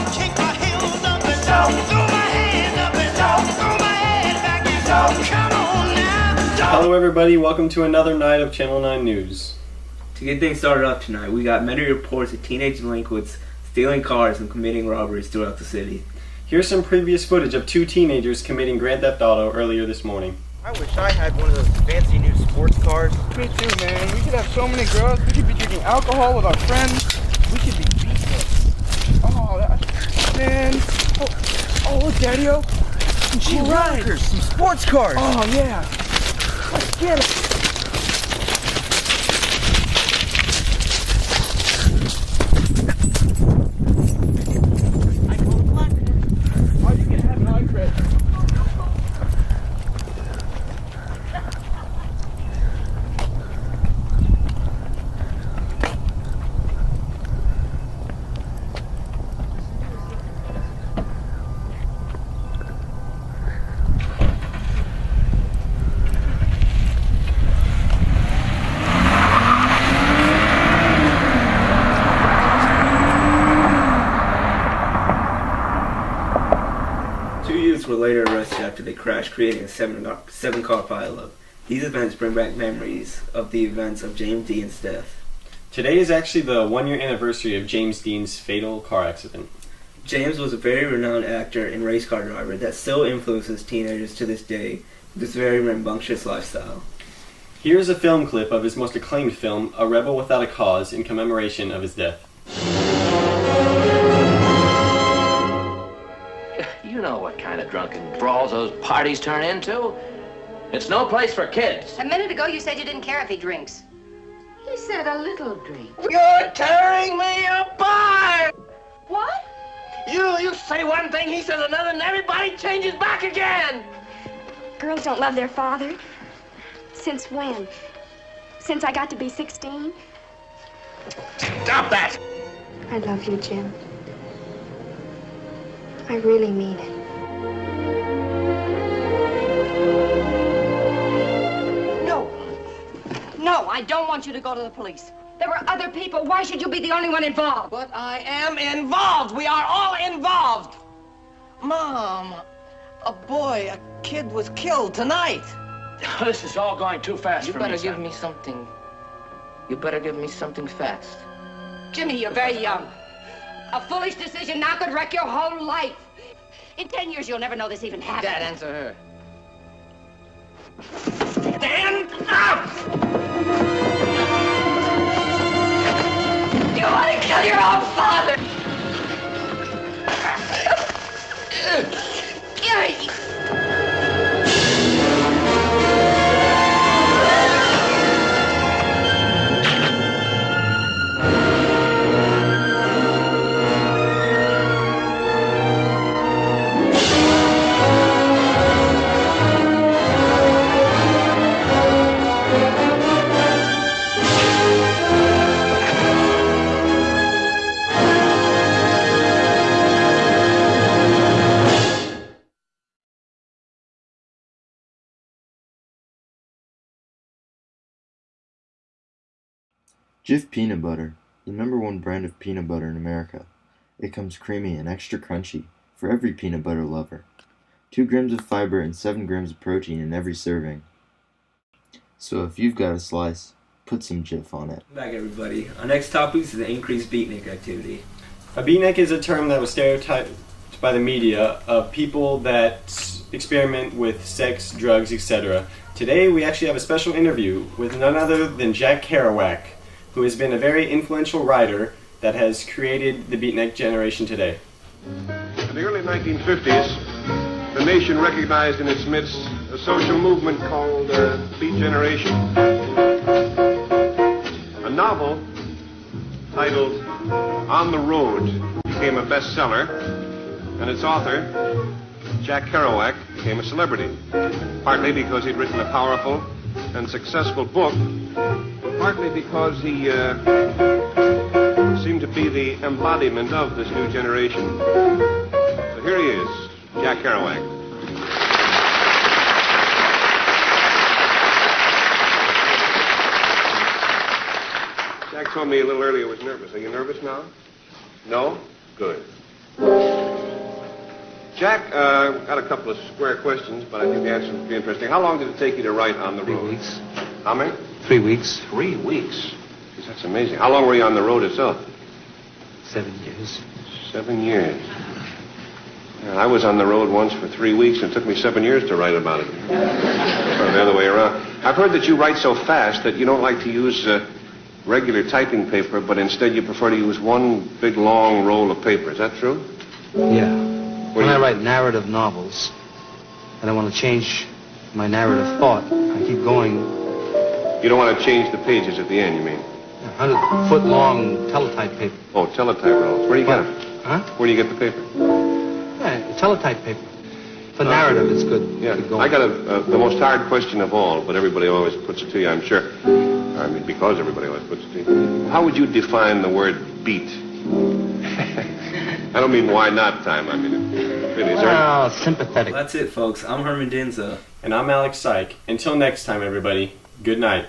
kick my heels up and throw my hands up and throw my head back and come on now. Hello everybody, welcome to another night of Channel 9 News. To get things started off tonight, we got many reports of teenage delinquents stealing cars and committing robberies throughout the city. Here's some previous footage of two teenagers committing Grand Theft Auto earlier this morning. I wish I had one of those fancy new sports cars. Me too, man. We could have so many girls. We could be drinking alcohol with our friends. We could be beating it. Oh, man. Oh, look, Daddy-o. Some Rockers, some sports cars. Oh, yeah. Let's get it. Oh, you can have my credit. 2 youths were later arrested after they crashed, creating a seven-car pileup. These events bring back memories of the events of James Dean's death. Today is actually the one-year anniversary of James Dean's fatal car accident. James was a very renowned actor and race car driver that still influences teenagers to this day with his very rambunctious lifestyle. Here's a film clip of his most acclaimed film, A Rebel Without a Cause, in commemoration of his death. You know what kind of drunken brawls those parties turn into. It's no place for kids. A minute ago you said you didn't care if he drinks. He said a little drink. You're tearing me apart! What? You say one thing, he says another, and everybody changes back again! Girls don't love their father. Since when? Since I got to be 16? Stop that! I love you, Jim. I really mean it. No, I don't want you to go to the police. There were other people. Why should you be the only one involved? But I am involved. We are all involved. Mom, a kid was killed tonight. This is all going too fast for me. You better give me something. You better give me something fast. Jimmy, you're very young. A foolish decision now could wreck your whole life. In 10 years, you'll never know this even happened. Dad, answer her. Stand up! You want to kill your own father! Jif peanut butter, the #1 brand of peanut butter in America. It comes creamy and extra crunchy for every peanut butter lover. 2 grams of fiber and 7 grams of protein in every serving. So if you've got a slice, put some Jif on it. Back everybody. Our next topic is the increased beatnik activity. A beatnik is a term that was stereotyped by the media of people that experiment with sex, drugs, etc. Today we actually have a special interview with none other than Jack Kerouac, who has been a very influential writer that has created the beatnik generation today. In the early 1950s, the nation recognized in its midst a social movement called Beat Generation. A novel titled On the Road became a bestseller, and its author, Jack Kerouac, became a celebrity, partly because he'd written a powerful and successful book, partly because he seemed to be the embodiment of this new generation. So here he is, Jack Kerouac. Jack told me a little earlier he was nervous. Are you nervous now? No? Good. Jack, got a couple of square questions, but I think the answers will be interesting. How long did it take you to write On the Road? 3 weeks. How many? 3 weeks. 3 weeks? Jeez, that's amazing. How long were you on the road itself? 7 years. 7 years. Yeah, I was on the road once for 3 weeks, and it took me 7 years to write about it. Or the other way around. I've heard that you write so fast that you don't like to use regular typing paper, but instead you prefer to use one big long roll of paper. Is that true? Yeah. When I write narrative novels, and I want to change my narrative thought, I keep going. You don't want to change the pages at the end, you mean? 100-foot-long teletype paper. Oh, teletype rolls. Where do you get them? Huh? Where do you get the paper? Yeah, teletype paper. For narrative, it's good. Yeah, Keep going. I got the most hard question of all, but everybody always puts it to you, I'm sure. I mean, because everybody always puts it to you. How would you define the word beat? I don't mean why not time. I mean, really, is there... sympathetic. That's it, folks. I'm Herman Dinza. And I'm Alex Syke. Until next time, everybody, good night.